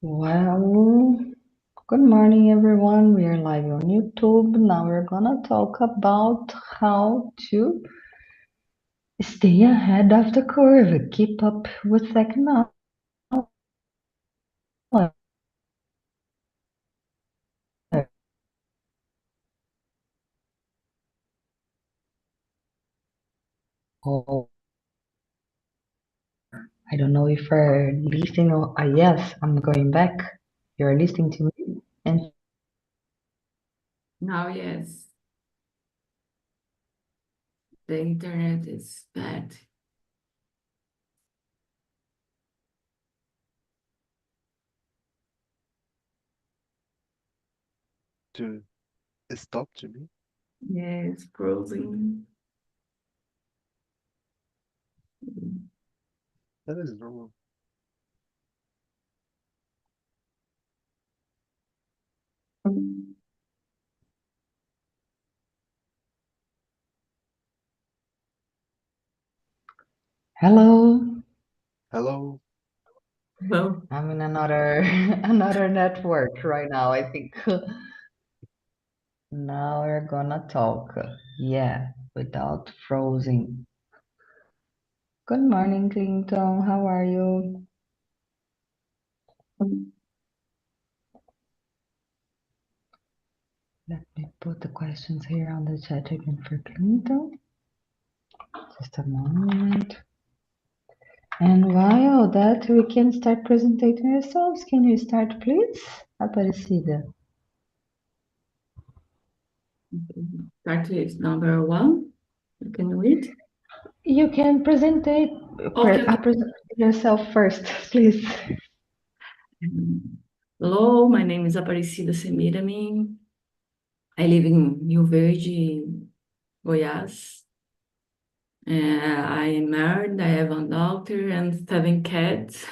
Well, good morning, everyone. We are live on YouTube. Now we're gonna talk about how to stay ahead of the curve, keep up with technology. Oh, I don't know if you're listening or yes, I'm going back. You're listening to me, and Now, yes, the internet is bad. To stop to me. Yes, frozen. That is normal. hello. Hello. Well, I'm in another another network right now. I think now we're gonna talk. Yeah, without frozen. Good morning, Clinton. How are you? Let me put the questions here on the chat again for Clinton. Just a moment. And while that, we can start presenting ourselves. Can you start, please? Aparecida. start with number one. You can read. You can Okay, okay. present yourself first, please. Hello, my name is Aparecida Semirami. I live in Rio Verde, Goiás. I am married. I have a daughter and 7 cats.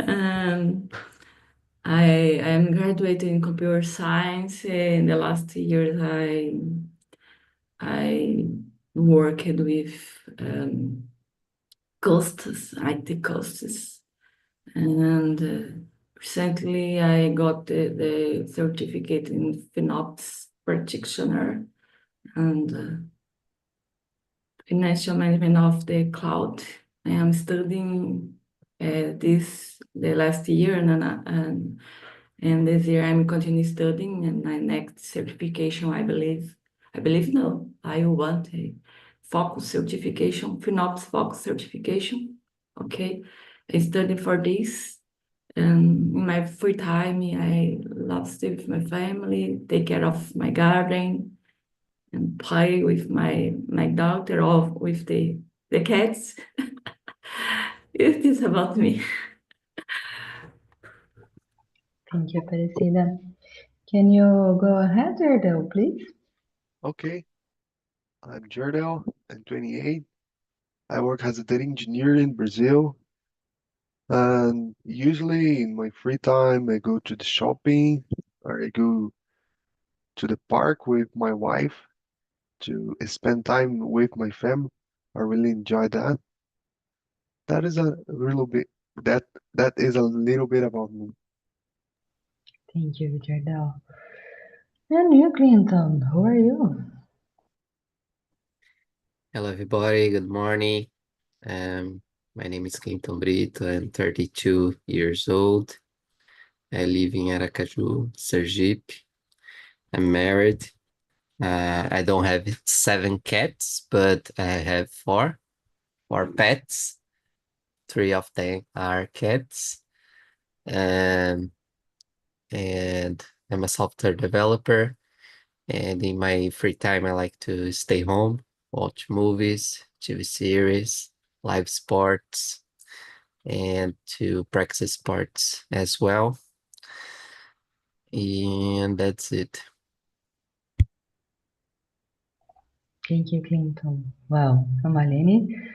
um, I am graduated in computer science. In the last years, I worked with costs, IT costs, and recently I got the certificate in FinOps practitioner and financial management of the cloud. I am studying this the last year, and this year I'm continue studying, and my next certification, I believe no, I want a focus certification, FinOps focus certification. Okay, I study for this. And in my free time, I love to stay with my family, take care of my garden, and play with my daughter or with the cats. It is about me. Thank you, Aparecida. Can you go ahead, Erdel, please? Okay. I'm Jardel. I'm 28. I work as a data engineer in Brazil. And usually in my free time, I go to the shopping or I go to the park with my wife to spend time with my family. I really enjoy that. That is a little bit that that is a little bit about me. Thank you, Erdel. And you, Clinton, who are you? Hello, everybody. Good morning. Um, my name is Clinton Brito. I'm 32 years old. I live in Aracaju, Sergipe. I'm married. I don't have 7 cats, but I have four pets. 3 of them are cats. Um, and I'm a software developer. And in my free time, I like to stay home, watch movies, TV series, live sports, and to practice sports as well. And that's it. Thank you, Clinton. Well, I'm Aline.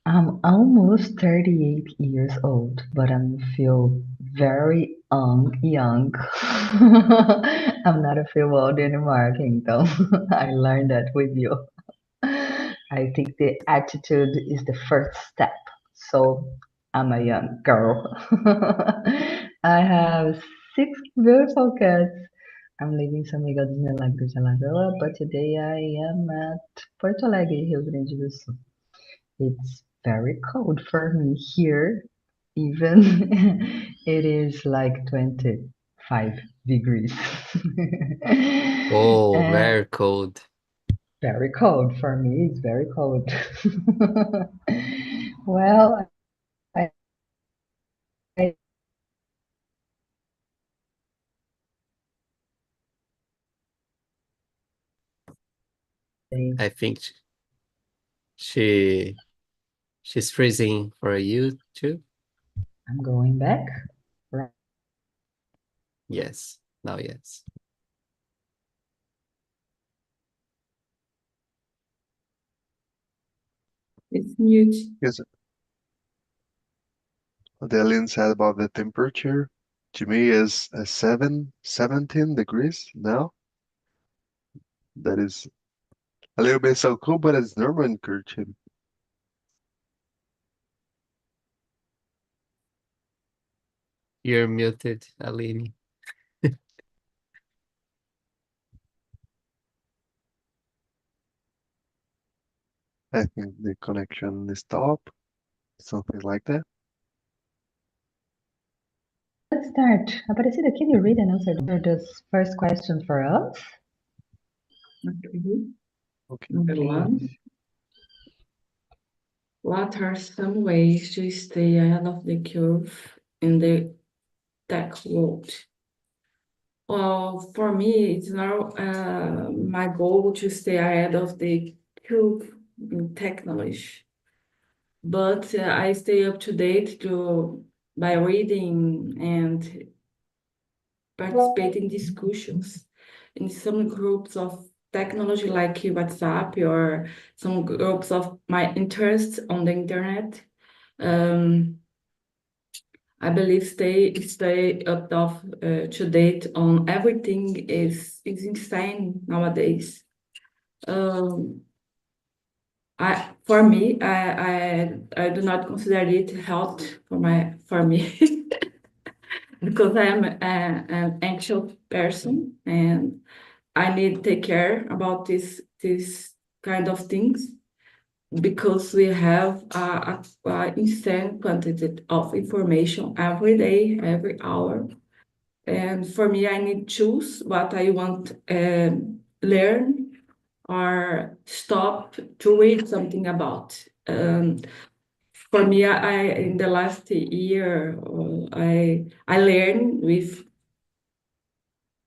I'm almost 38 years old, but I feel very young. I'm not a feel old anymore, Clinton. I learned that with you. I think the attitude is the first step. So I'm a young girl. I have six beautiful cats. I'm living São Miguel dos Milagres, Alagoas, but today I am at Porto Alegre, Rio Grande do Sul. It's very cold for me here, even it is like 25 degrees. Oh, And very cold. very cold for me, it's very cold. Well, I I think she she's freezing for you too. I'm going back. Right. Yes, now yes. It's mute. Yes, what Alien said about the temperature to me is 17 degrees now. That is a little bit so cool, but it's normal in Curitiba. You're muted, Aline. I think the connection stopped, something like that. Let's start. Aparecida, can you read and answer this first question for us? Okay. Okay. Number one, Please. what are some ways to stay ahead of the curve in the tech world? Well, for me, it's now my goal to stay ahead of the curve in technology, but I stay up to date by reading and participate in discussions in some groups of technology like WhatsApp or some groups of my interests on the internet. Um, I believe stay up to date on everything is insane nowadays. Um, for me, I do not consider it health for me because I am an anxious person and I need to take care about this kind of things because we have a insane quantity of information every day, every hour. And for me, I need to choose what I want learn or stop to read something about. For me, I in the last year, I learned with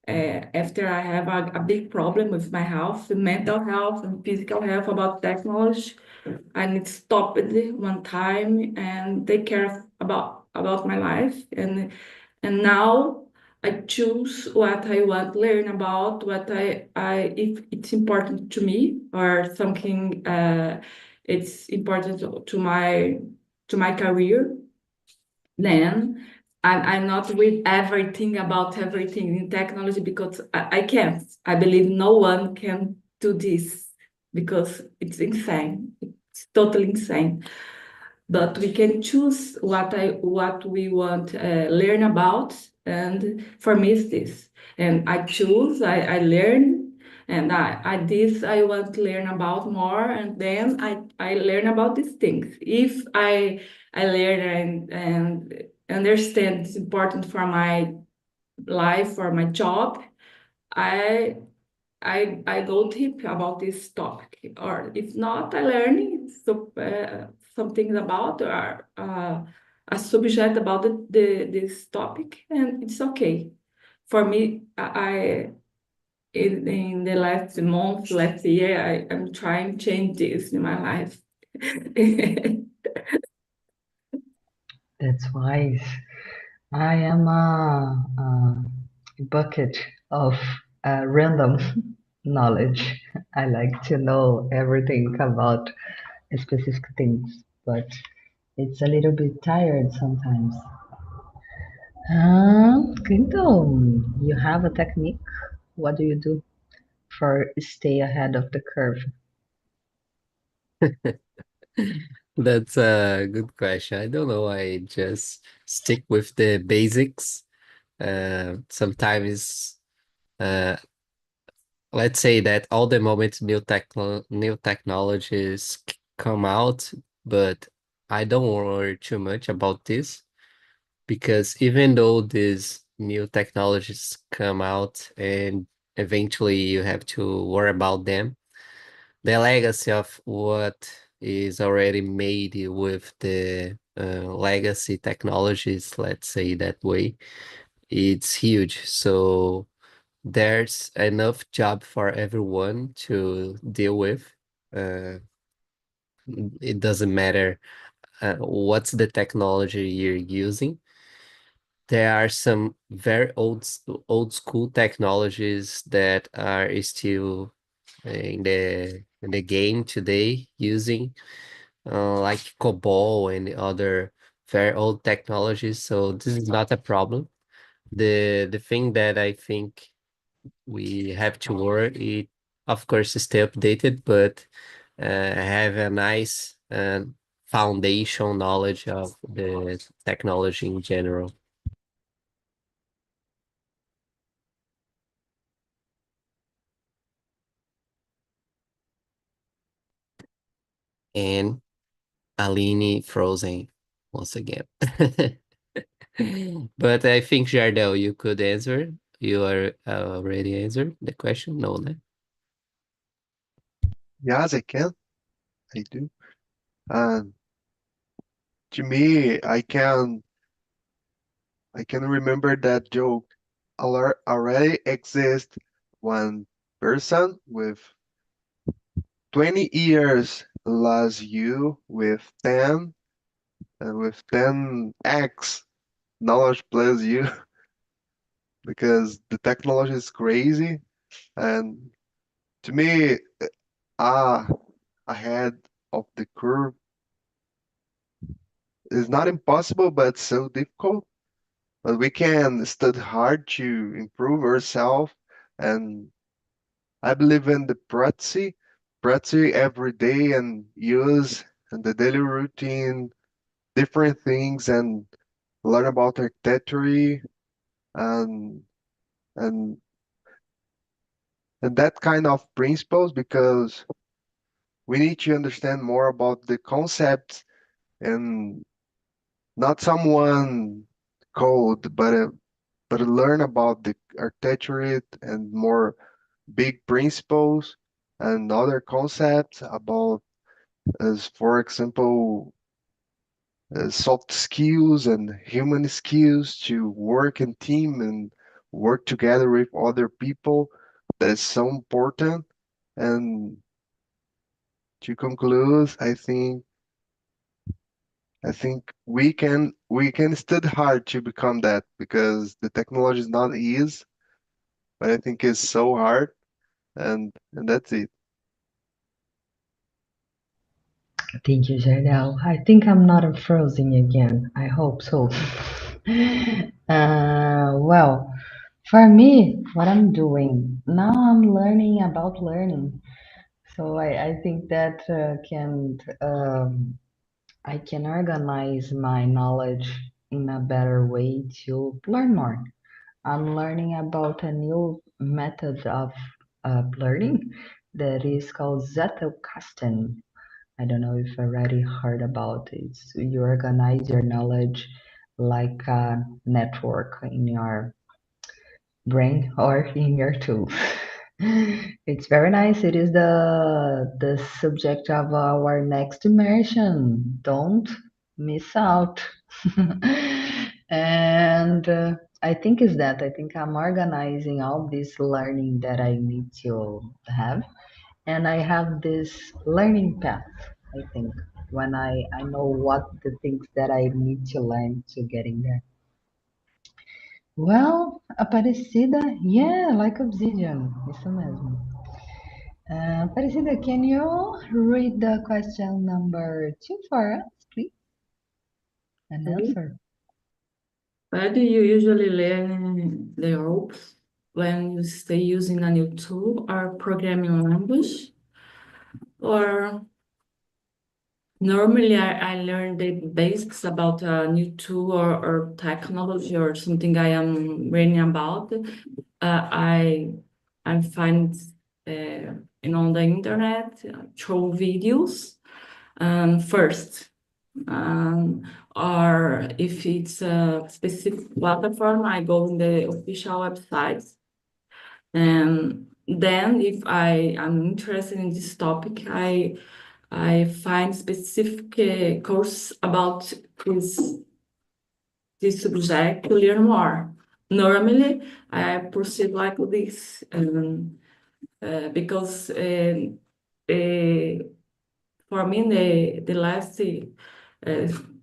after I have a big problem with my health, mental health and physical health about technology. I need to stop it one time and take care about my life. And now I choose what I want to learn about, what I if it's important to me or something it's important to my career. Then I'm not with everything about everything in technology because I can't. I believe no one can do this because it's insane. It's totally insane. But we can choose what we want to learn about, and for me it's this. And I choose, I learn, and I want to learn about more, and then I learn about these things. If I learn and understand it's important for my life, for my job, I I go deep about this topic, or if not, I learn some things about or a subject about this topic, and it's okay. For me, in the last month, last year, I am trying to change this in my life. That's wise. I am a bucket of random knowledge. I like to know everything about specific things, but it's a little bit tired sometimes. Então, you have a technique? What do you do for stay ahead of the curve? That's a good question. I don't know. I just stick with the basics. Sometimes, uh, let's say that all the moments new technologies come out, but I don't worry too much about this because even though these new technologies come out and eventually you have to worry about them, the legacy of what is already made with the legacy technologies, let's say that way, it's huge. So there's enough job for everyone to deal with. Uh, it doesn't matter what's the technology you're using. There are some very old school technologies that are still in the game today using like COBOL and other very old technologies. So this is not a problem. The thing that I think we have to work it, of course, stay updated, but have a nice foundation knowledge of the technology in general. And Aline frozen once again. But I think, Jardel, you could answer. You are already answered the question? No, né? Yes, I can. I do. And to me, I can remember that joke already exists one person with 20 years plus you with 10 and with 10x knowledge plus you because the technology is crazy and to me ah ahead of the curve is not impossible but so difficult. But we can study hard to improve ourselves and I believe in the practice every day and use in the daily routine different things and learn about architecture and and and that kind of principles because we need to understand more about the concepts and not someone code but learn about the architecture and more big principles and other concepts about as for example soft skills and human skills to work in team and work together with other people. That is so important. And to conclude, I think we can study hard to become that because the technology is not easy, but I think it's so hard and that's it. Thank you, Jardel. I think I'm not frozen again. I hope so. Well, for me, what I'm doing now, I'm learning about learning. So I think that I can organize my knowledge in a better way to learn more. I'm learning about a new method of learning that is called Zettelkasten. I don't know if you already heard about it. You organize your knowledge like a network in your brain or in your tools. It's very nice. It is the subject of our next immersion. Don't miss out. And I think is that I think I'm organizing all this learning that I need to have, and I have this learning path. I think when I know what the things that I need to learn to getting there. Well, Aparecida, yeah, like obsidian, isso mesmo. Aparecida, can you read the question number 2 for us, please? An answer. Where do you usually learn the ropes when you stay using a new tool or programming language? Or Normally, I learn the basics about a new tool or technology or something I am reading about. I find on the internet through videos first. Um, or if it's a specific platform, I go in the official website. And then if I am interested in this topic, I find specific course about this subject to learn more. Normally, I proceed like this because uh, for me, the last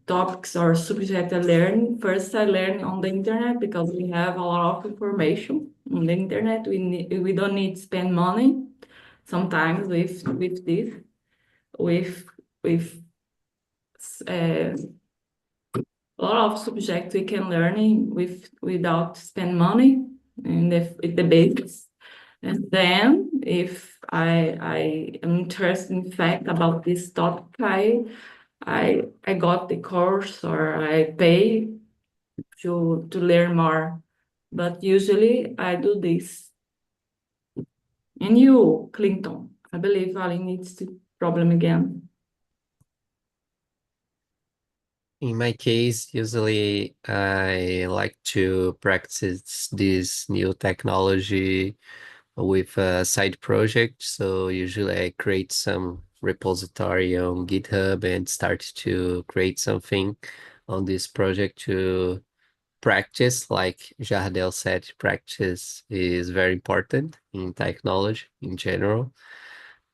topics or subject I learn, first I learn on the internet because we have a lot of information on the internet. We don't need to spend money sometimes with this, with uh, a lot of subjects we can learn without spend money in the basics. And then if I am interested in fact about this topic, I got the course or I pay to learn more. But usually I do this. And you, Clinton, I believe Ali needs to problem again. In my case, usually I like to practice this new technology with a side project. So usually I create some repository on GitHub and start to create something on this project to practice. Like Jardel said, practice is very important in technology in general.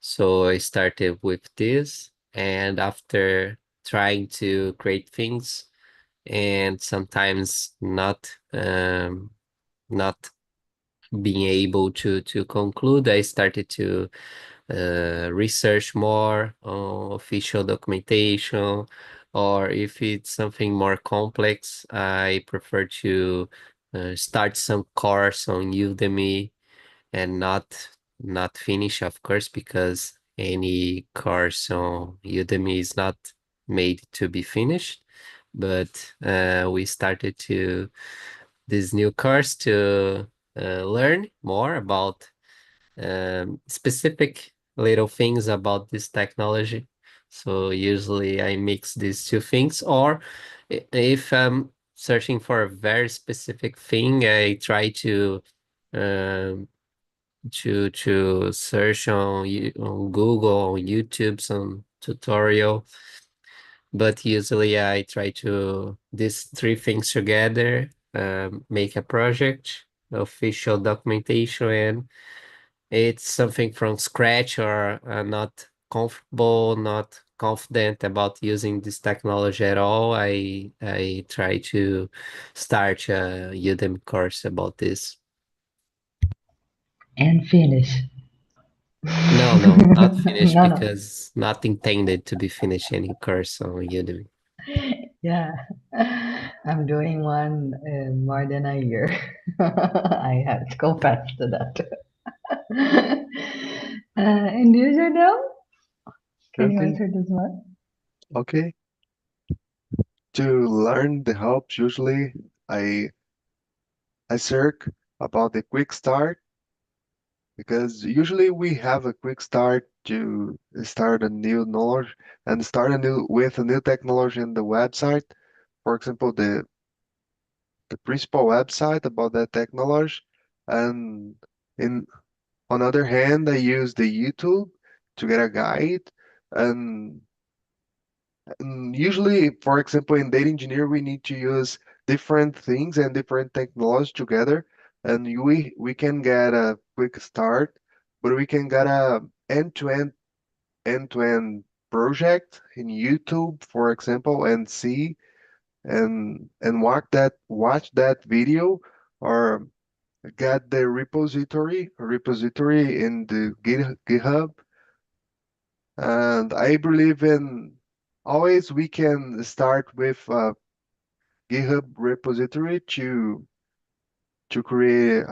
So I started with this, and after trying to create things and sometimes not being able to conclude, I started to research more on official documentation, or if it's something more complex, I prefer to start some course on Udemy and not finish, of course, because any course on Udemy is not made to be finished. But we started to this new course to learn more about specific little things about this technology. So usually I mix these two things, or if I'm searching for a very specific thing, I try um, to search on Google, on YouTube, some tutorial. But usually I try to these three things together, make a project, official documentation, and it's something from scratch, or not comfortable, not confident about using this technology at all. I try to start a Udemy course about this. And finish. No, not finished, No, no. because not intended to be finished any course on Udemy. Yeah. I'm doing one more than a year. I have to confess to that. And you, Jardel? Can Sure you thing. answer this one? Okay. To learn the helps, usually I I search about the quick start because usually we have a quick start to start a new knowledge and start a new with a new technology in the website. For example, the principal website about that technology, and in on other hand, I use the YouTube to get a guide, and usually, for example, in data engineer, we need to use different things and different technologies together, and we can get a quick start, but we can get a end-to-end project in YouTube, for example, and see and watch that video, or get the repository in the GitHub. And I believe in always we can start with a GitHub repository to create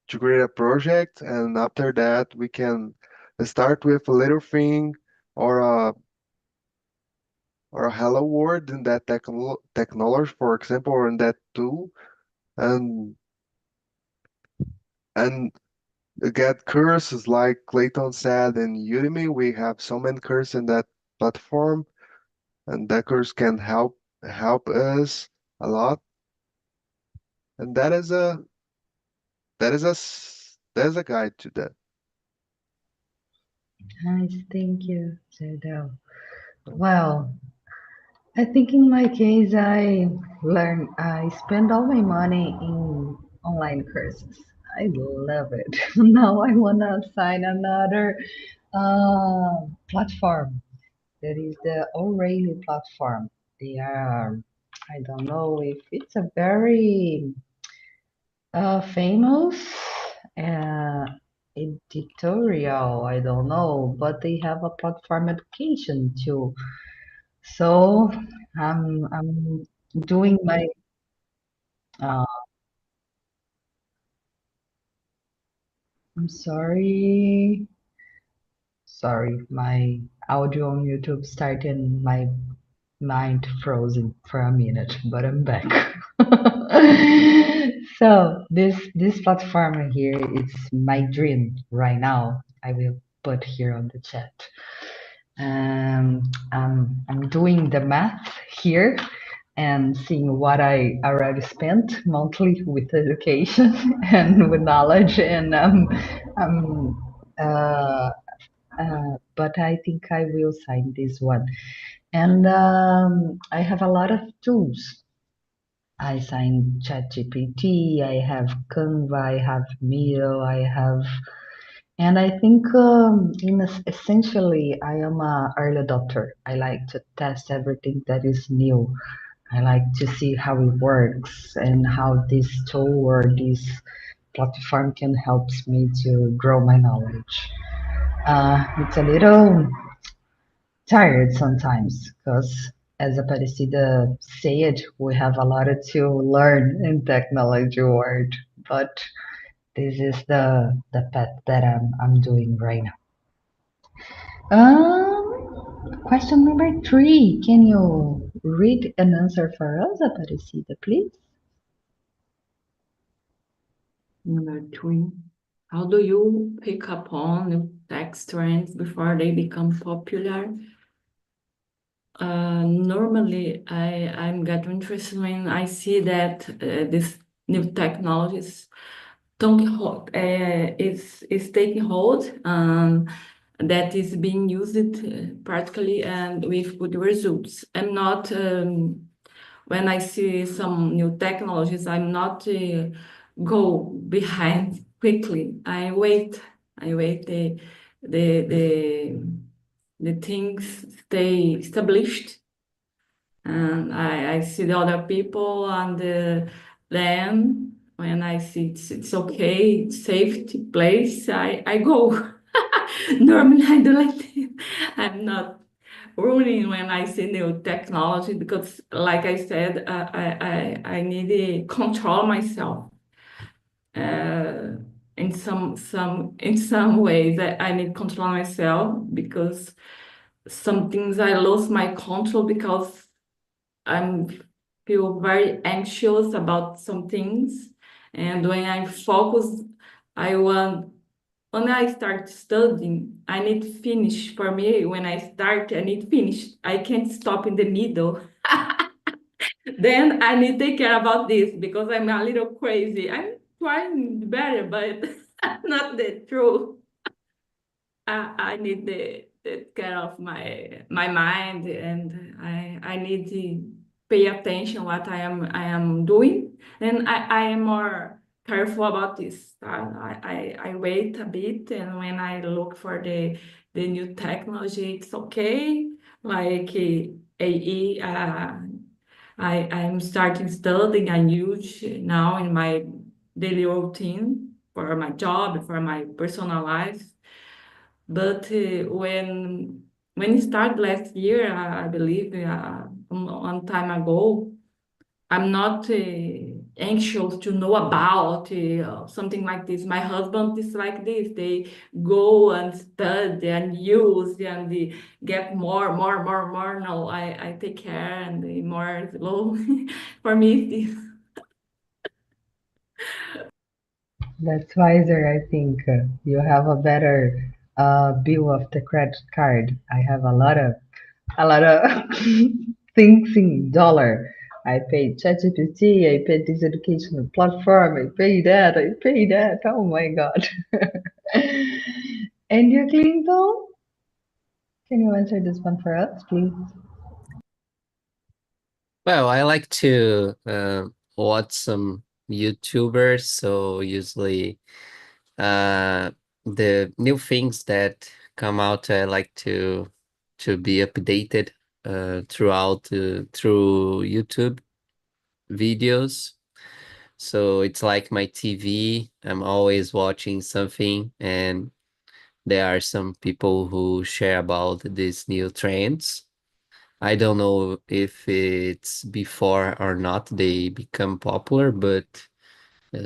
to create a project, and after that we can start with a little thing or or a hello word in that technology, for example, or in that tool, and and get courses like Clayton said in Udemy. We have so many courses in that platform, and that course can help us a lot. And that is a guide to that. Nice, thank you, Jardel. Well, I think in my case, I spend all my money in online courses. I love it. Now I want to sign another platform. That is the O'Reilly platform. They are, I don't know if it's a very famous uh, editorial, I don't know, but they have a platform education too. So I'm doing my uh, I'm sorry, my audio on YouTube started my mind frozen for a minute, but I'm back. So this platform here, it's my dream right now. I will put here on the chat. I'm doing the math here and seeing what I already spent monthly with education and with knowledge, and um, uh, but I think I will sign this one. And I have a lot of tools. I signed ChatGPT, I have Canva, I have Miro, I have, and I think essentially I am a early adopter. I like to test everything that is new. I like to see how it works and how this tool or this platform can help me to grow my knowledge. It's a little tired sometimes because, as Aparecida said, we have a lot to learn in technology world, but this is the path that I'm doing right now. Question number three. Can you read an answer for us, Aparecida, please? Number three, how do you pick up on new tech trends before they become popular? Normally, I'm get interested when I see that this new technologies don't hold, is taking hold, that is being used practically and with good results. I'm not when I see some new technologies, I'm not go behind quickly. I wait the the things stay established, and I see the other people, and then when I see it's okay, it's safety place, I go. Normally I do like this. I'm not running when I see new technology because, like I said, I need to control myself. Uh, in in some ways, I need to control myself because some things I lose my control because I'm feel very anxious about some things, and when I'm focused, I want when I start studying, I need to finish. For me, when I start, I need to finish. I can't stop in the middle. Then I need to take care about this because I'm a little crazy. I'm trying better, but not the truth. I need the care of my mind, and I need to pay attention what I am doing, and I am more careful about this. I wait a bit, and when I look for the new technology, it's okay. Like AE, I'm starting studying. I use now in my daily routine for my job, for my personal life. But when it started last year, I believe one time ago, I'm not. anxious to know about something like this. My husband is like this. They go and study and use and they get more. No, I take care and the more slow. For me, it's That's wiser, I think. You have a better bill of the credit card. I have a lot of things in dollar. I pay ChatGPT, I pay this educational platform, I pay that. Oh my God. And you, Clinton? Can you answer this one for us, please? Well, I like to watch some YouTubers, so usually uh, the new things that come out, I like to be updated through YouTube videos. So it's like my TV. I'm always watching something, and there are some people who share about these new trends. I don't know if it's before or not they become popular, but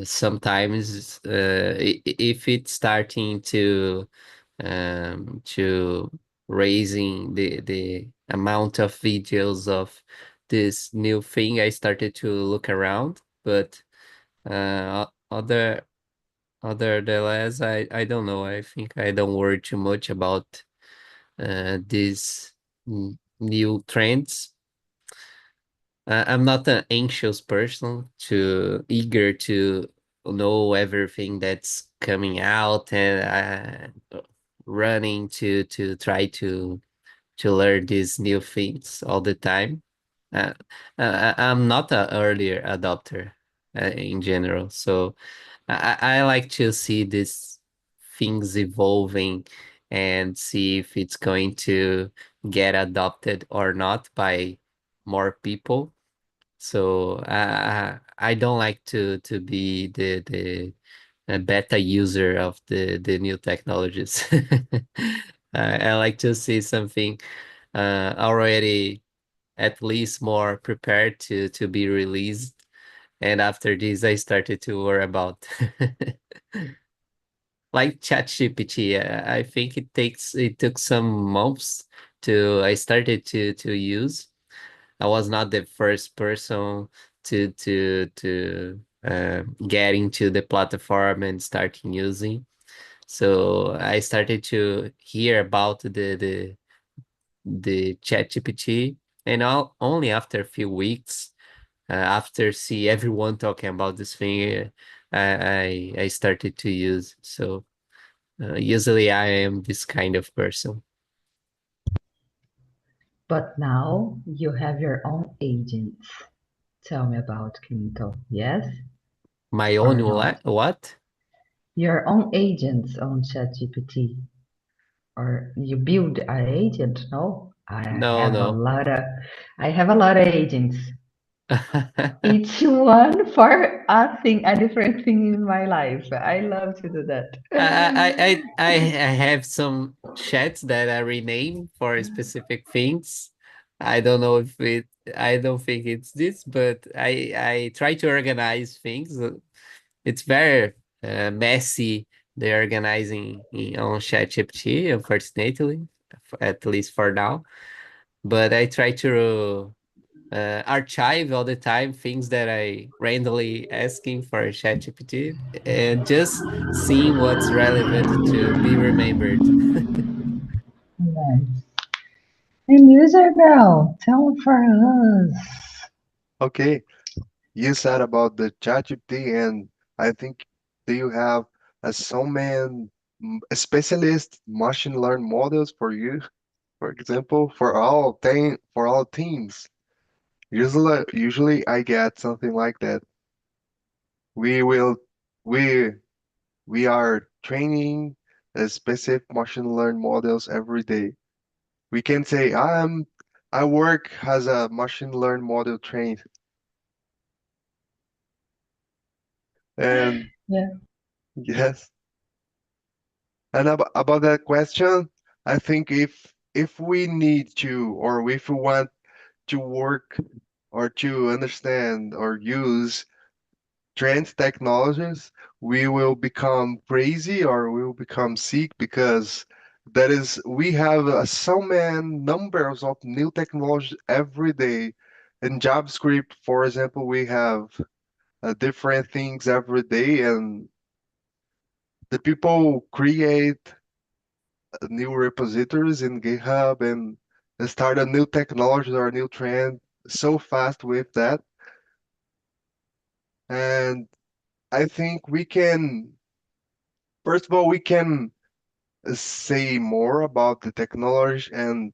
sometimes if it's starting to raising the amount of videos of this new thing, I started to look around. But other than less, I don't know. I think I don't worry too much about these new trends. I'm not an anxious person to eager to know everything that's coming out and running to try to learn these new things all the time. Uh, I'm not an earlier adopter in general, so I like to see these things evolving and see if it's going to get adopted or not by more people. So I don't like to be the beta user of the new technologies. I like to see something already at least more prepared to be released. And after this, I started to worry about like ChatGPT. I think it took some months to I started to use. I was not the first person to get into the platform and starting using. So I started to hear about the ChatGPT, and only after a few weeks, after see everyone talking about this thing, I started to use. So usually I am this kind of person. But now you have your own agents. Tell me about Clinton. Yes My or own not? what? Your own agents on ChatGPT. Or you build an agent? No? No, no. I have a lot of agents. Each one for a thing, a different thing in my life. I love to do that. I have some chats that I rename for specific things. I don't know if it. I don't think it's this, but I try to organize things. It's very messy. The organizing on ChatGPT, unfortunately, at least for now. But I try to archive all the time things that I randomly asking for ChatGPT and just seeing what's relevant to be remembered. Nice. And user Bell, tell for us. Okay, you said about the ChatGPT, and I think do you have a a specialist machine learn models for you, for example, for all teams? Usually I get something like that. We will we we are training a specific machine learn models every day. We can say I work as a machine learn model trained, and Yeah. yes. And about that question, I think if we need to, or if we want to work or to understand or use trend technologies, we will become crazy or we will become sick because we have so many numbers of new technologies every day. In JavaScript, for example, we have different things every day, and the people create new repositories in GitHub and start a new technology or a new trend so fast with that. And I think we can, first of all, we can say more about the technology and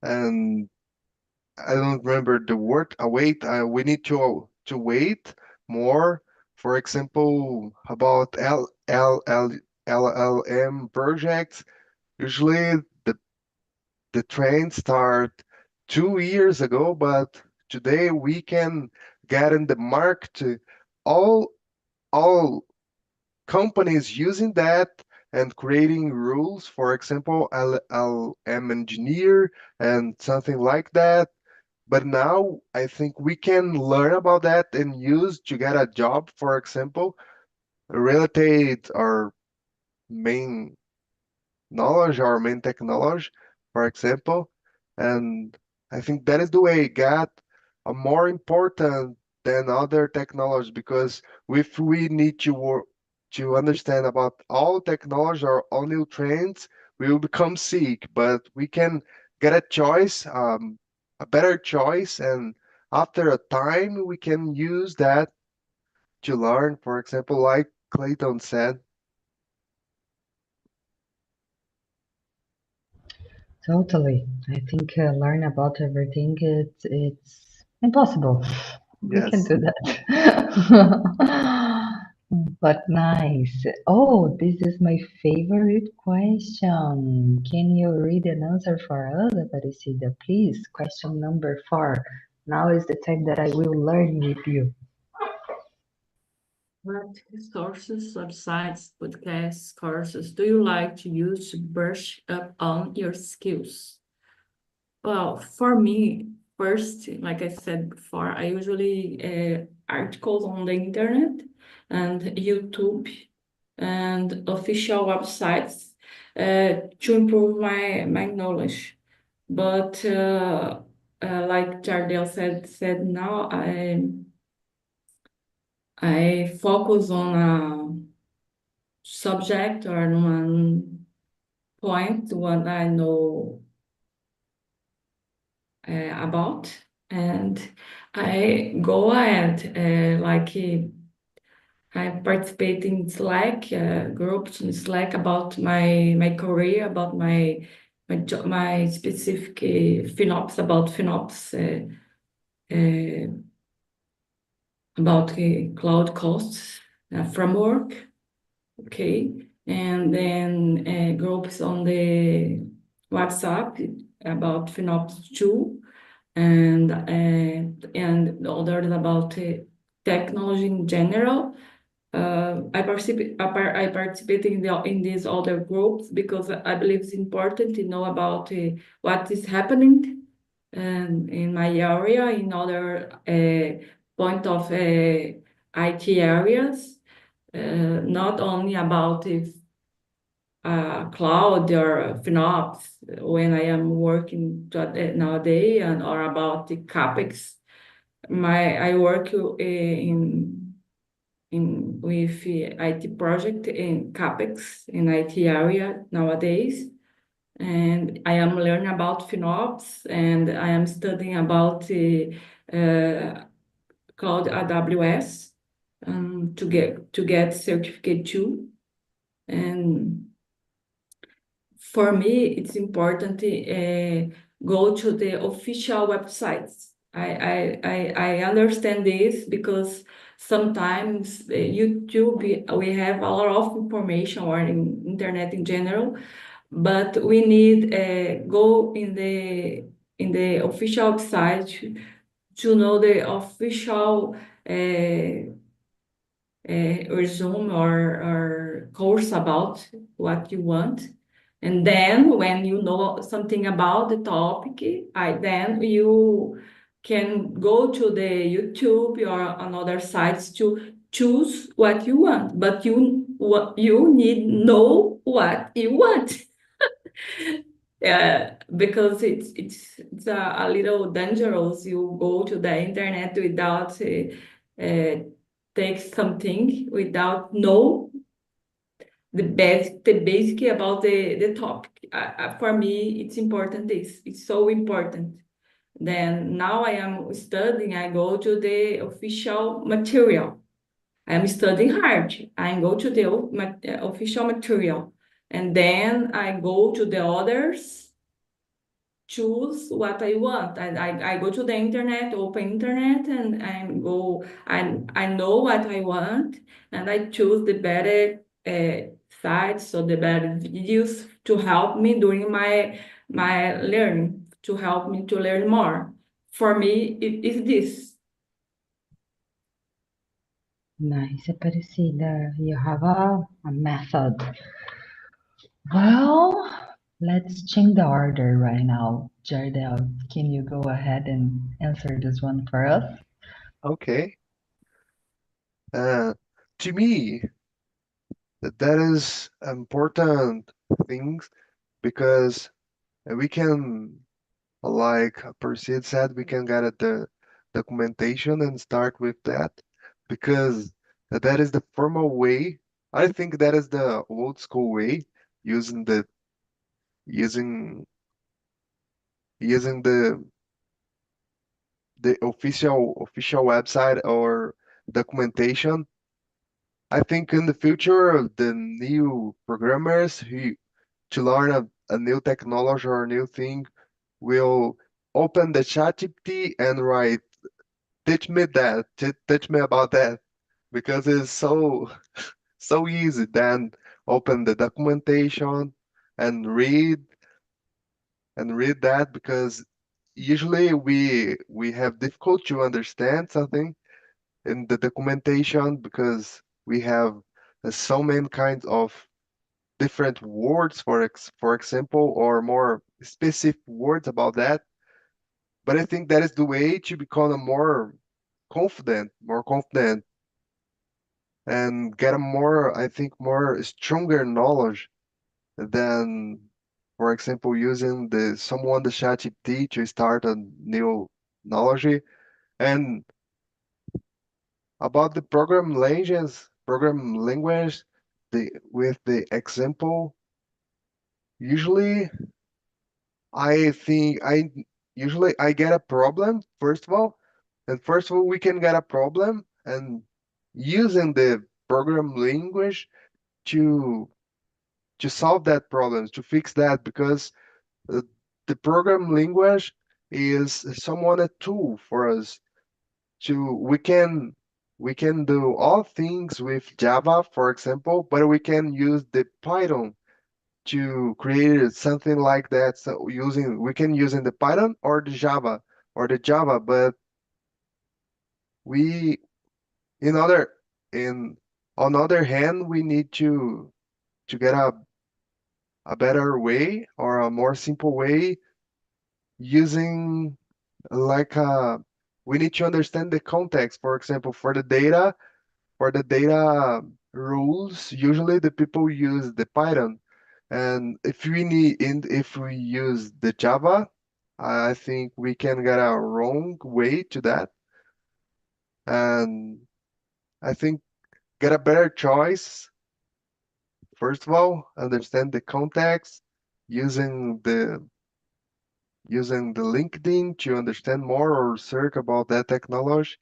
I don't remember the word. Wait, we need to wait more. For example, about LLM projects. Usually the trend start 2 years ago, but today we can get in the market all all companies using that and creating rules. For example, LLM engineer and something like that. But now I think we can learn about that and use to get a job. For example, real estate or main knowledge or main technology, for example. And I think that is the way it got a more important than other technologies because if we need to work to understand about all technology or all new trends, we will become sick. But we can get a choice, a better choice, and after a time we can use that to learn. For example, like Clayton said. Totally. I think learn about everything. It's impossible. We can Yes. do that. But nice. Oh, this is my favorite question. Can you read an answer for us, Aparecida? Please, question number 4. Now is the time that I will learn with you. What resources, websites, podcasts, courses do you like to use to brush up on your skills? Well, for me, first, like I said before, I usually articles on the internet and YouTube and official websites to improve my knowledge. But like Jardel said now, I focus on a subject or one point what I know about, and I go ahead I participate in Slack groups in Slack about my career, about my specific FinOps, about FinOps, about cloud costs framework, okay, and then groups on the WhatsApp about FinOps 2 and others about technology in general. I participate in these other groups because I believe it's important to know about what is happening in my area, in other point of IT areas, not only about if cloud or FinOps when I am working nowadays and or about the CapEx. I work in with IT project in CapEx in IT area nowadays, and I am learning about FinOps and I am studying about cloud AWS to get certificate too. And for me, it's important to go to the official websites. I understand this because sometimes YouTube, we have a lot of information or in internet in general, but we need go in the official website to know the official resume or course about what you want. And then when you know something about the topic, then can go to the YouTube or on other sites to choose what you want, but you need know what you want. Because it's a little dangerous. You go to the internet without take something without know the basic about the topic. For me, it's important. It's so important. Then now I am studying. I go to the official material. I am studying hard. I go to the official material, and then I go to the others choose what I want. I go to the internet, open internet, and I know what I want, and I choose the better sites or the better videos to help me during my learning, to help me to learn more. For me, it is this. Nice, Aparecida. You have a method. Well, let's change the order right now. Jardel, can you go ahead and answer this one for us? Okay. To me, that is important things because we can, like Perseid said, we can get at the documentation and start with that because that is the formal way. I think that is the old school way, using the using using the official website or documentation. I think in the future, the new programmers who to learn a new technology or a new thing will open the ChatGPT and write, teach me that, teach me about that, because it's so easy. Then open the documentation and read that because usually we have difficult to understand something in the documentation because we have so many kinds of different words for example or more specific words about that. But I think that is the way to become a more confident and get a more, I think, more stronger knowledge than, for example, using the ChatGPT to start a new knowledge. And about the program language, with the example, usually I think I get a problem first of all, and first of all we can get a problem and using the program language to solve that problem, to fix that, because uh, the program language is somewhat a tool for us to we can do all things with Java, for example, but we can use the Python to create something like that. So we can using the Python or the Java, but we in other in on other hand we need to get a better way or a more simple way using like we need to understand the context. For example, for the data rules, usually the people use the Python. And if we use the Java, I think we can get a wrong way to that. And I think get a better choice. First of all, understand the context using the LinkedIn to understand more or search about that technology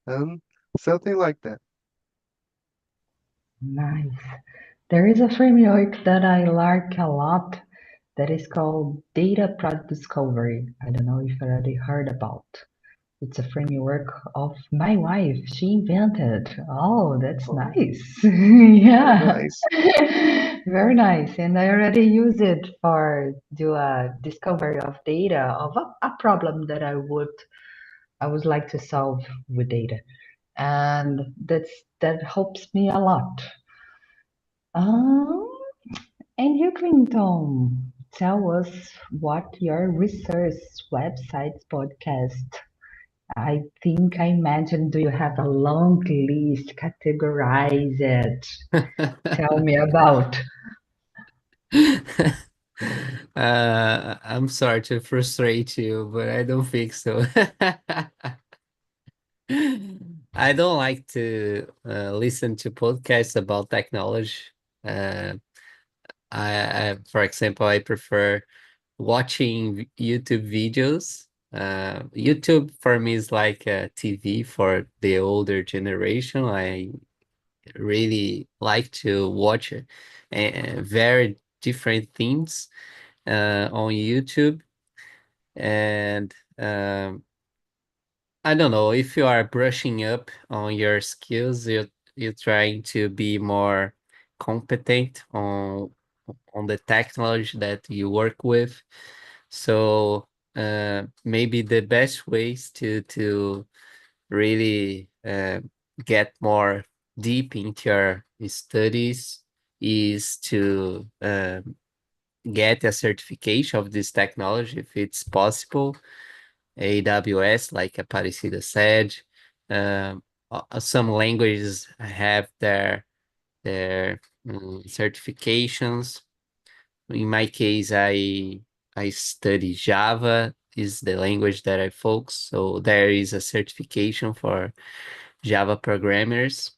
and something like that. Nice. There is a framework that I like a lot that is called Data Product Discovery. I don't know if you already heard about. It's a framework of my wife. She invented. Oh, that's Oh, nice. very Yeah. nice. Very nice. And I already use it for do a discovery of data of a problem that I would like to solve with data. And that helps me a lot. Um, and you, Clinton, tell us what your research website's podcast I think I imagine, do you have a long list? Categorize it. Tell me about. I'm sorry to frustrate you, but I don't think so. I don't like to listen to podcasts about technology. Uh, for example, I prefer watching YouTube videos. YouTube for me is like TV for the older generation. I really like to watch very different things on YouTube. And I don't know, if you are brushing up on your skills, you're trying to be more competent on the technology that you work with. So maybe the best ways to really get more deep into your studies is to get a certification of this technology if it's possible. AWS, like Aparecida said. Um, some languages have their certifications. In my case, I study Java is the language that I focus. So there is a certification for Java programmers.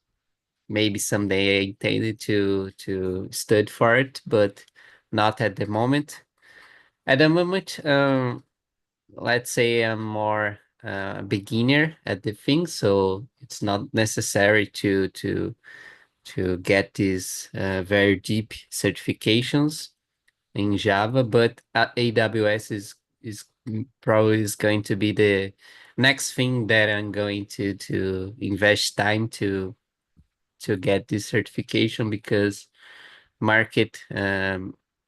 Maybe someday I intended to study for it, but not at the moment. At the moment, let's say I'm more beginner at the thing, so it's not necessary to get these very deep certifications in Java, but AWS is probably is going to be the next thing that I'm going to invest time to get this certification because market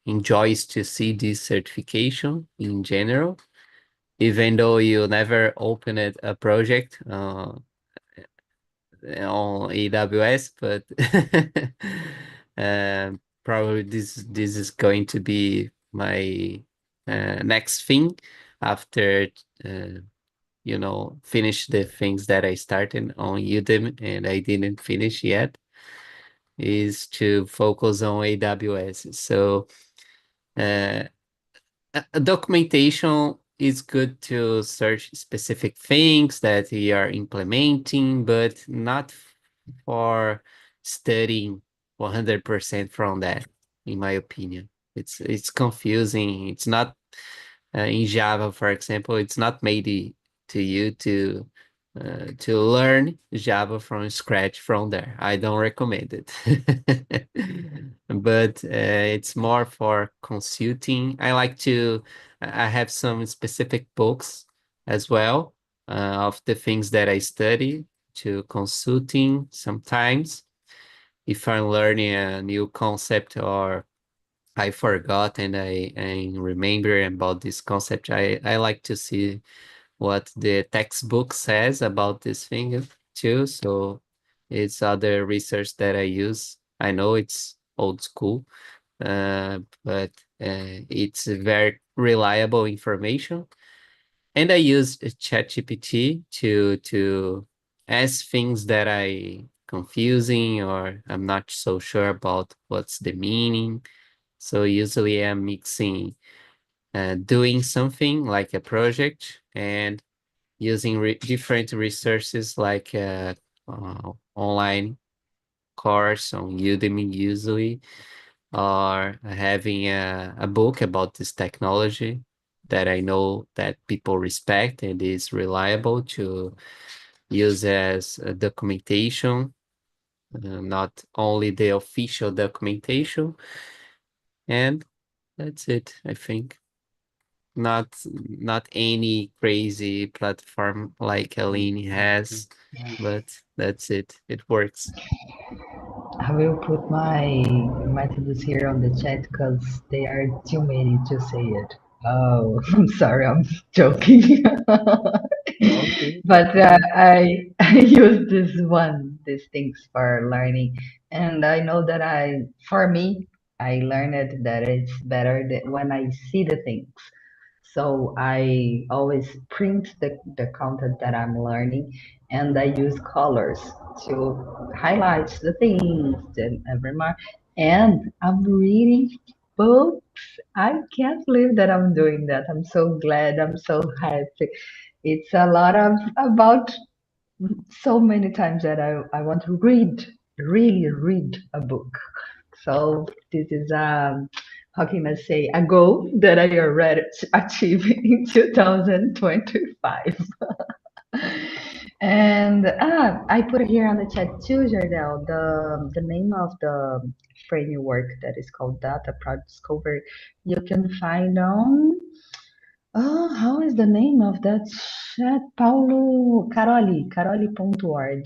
enjoys to see this certification in general, even though you never opened a project on AWS, but probably this is going to be my next thing after uh, finish the things that I started on Udemy and I didn't finish yet, is to focus on AWS. So uh, documentation is good to search specific things that we are implementing, but not for studying 100% from that, in my opinion. It's confusing. It's not in Java, for example, it's not made to you to learn Java from scratch from there. I don't recommend it. But it's more for consulting. I have some specific books as well of the things that I study to consulting sometimes. If I'm learning a new concept or I forgot and I remember about this concept, I like to see what the textbook says about this thing too. So it's other research that I use. I know it's old school, but it's very reliable information. And I use ChatGPT to ask things that I confusing or I'm not so sure about what's the meaning. So usually I'm mixing doing something like a project and using different resources like online course on Udemy usually, or having a book about this technology that I know that people respect and is reliable to use as a documentation, not only the official documentation. And that's it, I think. Not any crazy platform like Aline has, but that's it. It works. I will put my messages here on the chat because they are too many to say it. Oh, I'm sorry, I'm joking. Okay, But okay. I use these things for learning, and I know that for me, I learned that it's better that when I see the things. So I always print the content that I'm learning, and I use colors to highlight the things and remark. And I'm reading books. I can't believe that I'm doing that. I'm so glad. I'm so happy. It's a lot of about so many times that I want to read, really read a book. So this is how can I say a goal that I already achieved in 2025. And I put it here on the chat too, Jardel, the name of the framework that is called Data Product Discovery. You can find on how is the name of that chat? Paulo Caroli.org.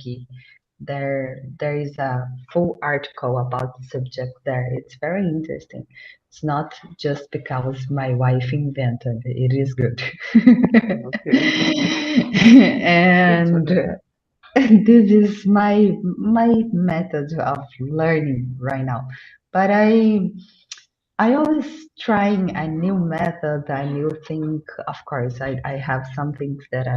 There is a full article about the subject there. It's very interesting. It's not just because my wife invented it. It is good. Okay, good to And know. this is my method of learning right now. But I always trying a new method, a new thing. Of course, I have some things that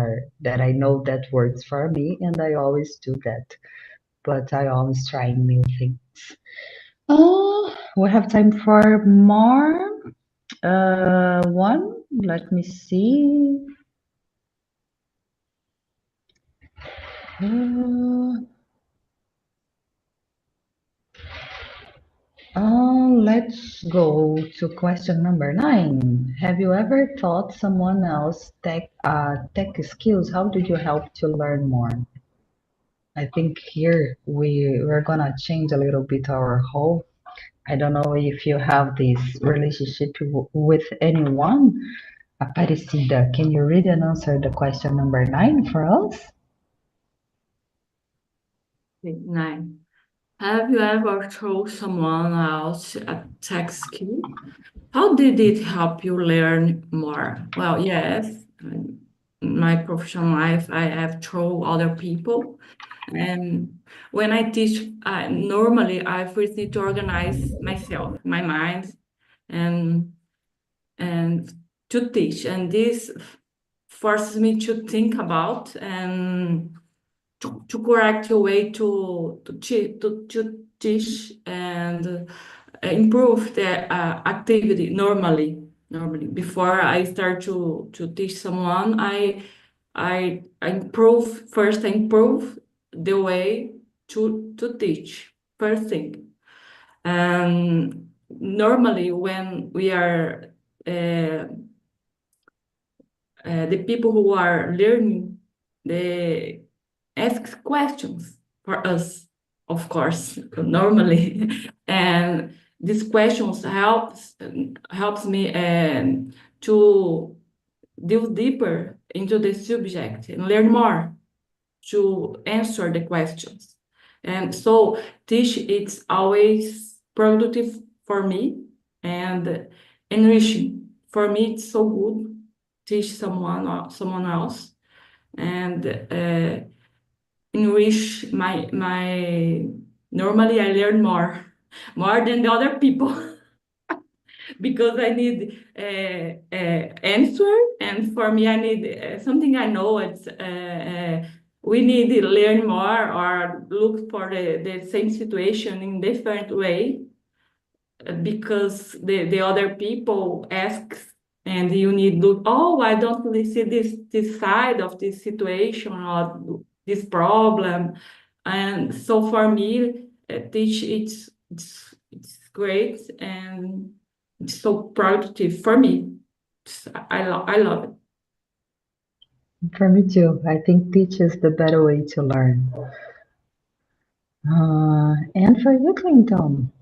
I know that works for me, and I always do that. But I always trying new things. Oh, we have time for more. One. Let me see. Uh, let's go to question number 9. Have you ever taught someone else tech skills? How did you help to learn more? I think here we're gonna change a little bit our whole. I don't know if you have this relationship with anyone. Aparecida, can you read and answer the question number 9 for us? Okay, 9. Have you ever taught someone else a tech skill? How did it help you learn more? Well, yes. In my professional life, I have taught other people. And when I teach, normally I first need to organize myself, my mind, and and to teach. And this forces me to think about and to correct a way to teach and improve the activity normally before I start to teach someone. I improve the way to teach first thing. And normally when we are uh, the people who are learning, they ask questions for us, of course, normally. And these questions helps me to delve deeper into the subject and learn more to answer the questions. And so teach it's always productive for me and enriching. For me, it's so good teach someone else and enrich my normally I learn more than the other people because I need answer, and for me I need something I know. It's we need to learn more or look for the same situation in different way because the other people asks and you need look, oh, why don't we see this side of this situation or this problem? And so for me teach it's great and it's so productive for me. I love it. For me too. I think teach is the better way to learn. And for you, Clinton.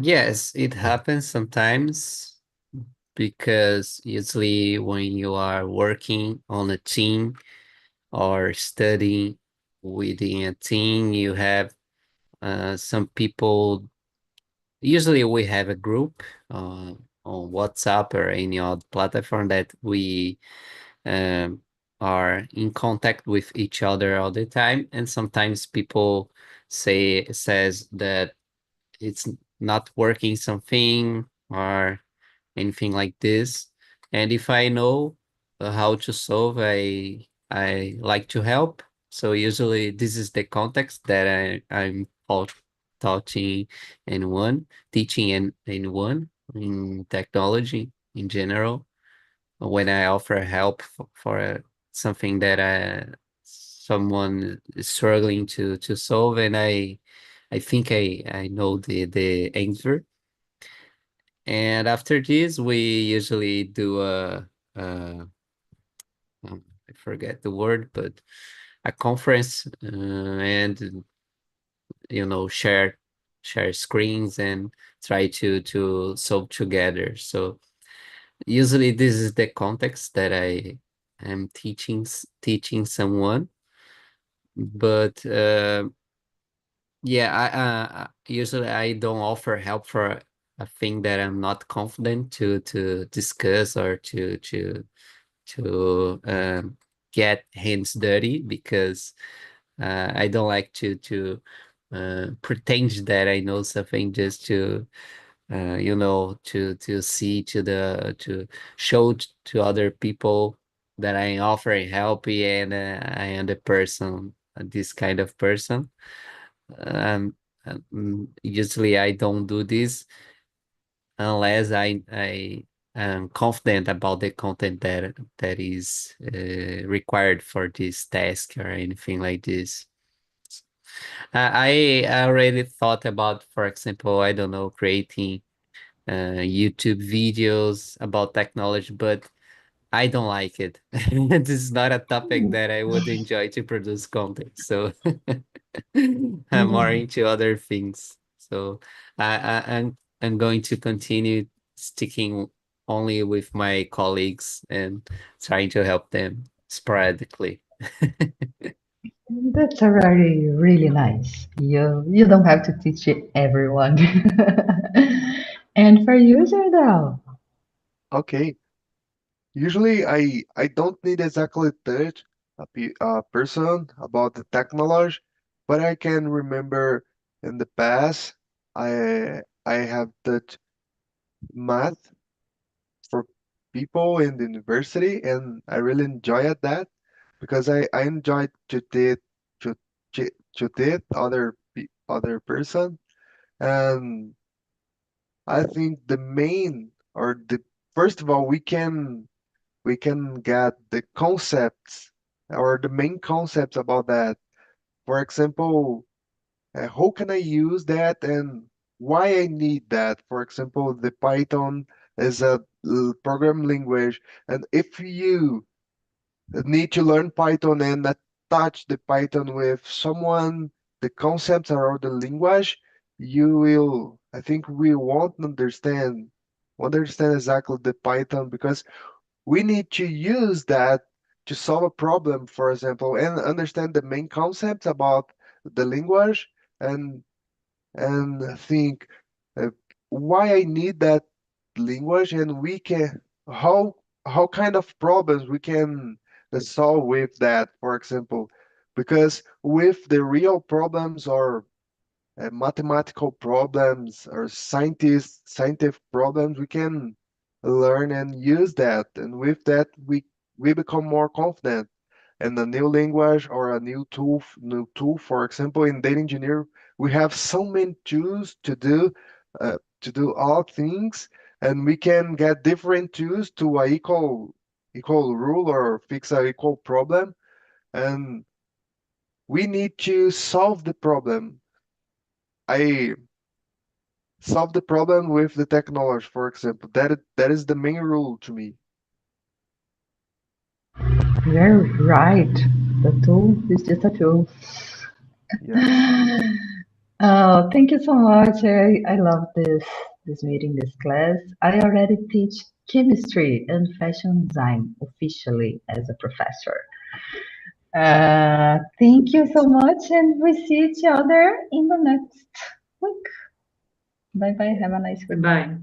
Yes, it happens sometimes because usually when you are working on a team or studying within a team, you have some people. Usually, we have a group on WhatsApp or any other platform that we um, are in contact with each other all the time, and sometimes people says that it's not working something or anything like this. And if I know how to solve, I like to help. So usually this is the context that I'm touching anyone, teaching anyone in technology in general. When I offer help for something that someone is struggling to solve, and I think I know the answer. And after this, we usually do a I forget the word, but a conference, and share screens and try to solve together. So usually this is the context that I am teaching someone, but yeah, usually I don't offer help for a thing that I'm not confident to discuss or to get hands dirty, because I don't like to pretend that I know something just to see to show to other people that I offering help, and I am the person, this kind of person. Um, Usually I don't do this unless I am confident about the content that is required for this task or anything like this. I already thought about, for example, I don't know, creating YouTube videos about technology, but I don't like it. This is not a topic that I would enjoy to produce content. So I'm more Mm. into other things. So I'm going to continue sticking only with my colleagues and trying to help them sporadically. That's already really nice. You don't have to teach it everyone. And for you, Jardel, Okay. Usually I don't need exactly touch a person about the technology, but I can remember in the past I have touched math for people in the university, and I really enjoyed that because I enjoyed to to date other person. And I think the main or the first of all we can get the concepts or the main concepts about that. For example, how can I use that and why I need that? For example, the Python is a program language, and if you need to learn Python and attach the Python with someone, the concepts around the language, I think we won't understand exactly the Python because we need to use that to solve a problem, for example, and understand the main concepts about the language and think uh, why I need that language and we can how how kind of problems we can solve with that, for example, because with the real problems or mathematical problems or scientific problems, we can learn and use that, and with that we become more confident in a new language or a new tool. For example, in data engineer, we have so many tools to do all things, and we can get different tools to a equal rule or fix a equal problem, and we need to solve the problem. I solve the problem with the technology, for example. That is the main rule to me. you're right. The tool is just a tool. Yes. Oh, thank you so much. I love this meeting, this class. I already teach chemistry and fashion design officially as a professor. Thank you so much, and we see each other in the next week. Bye bye. Have a nice week. Bye.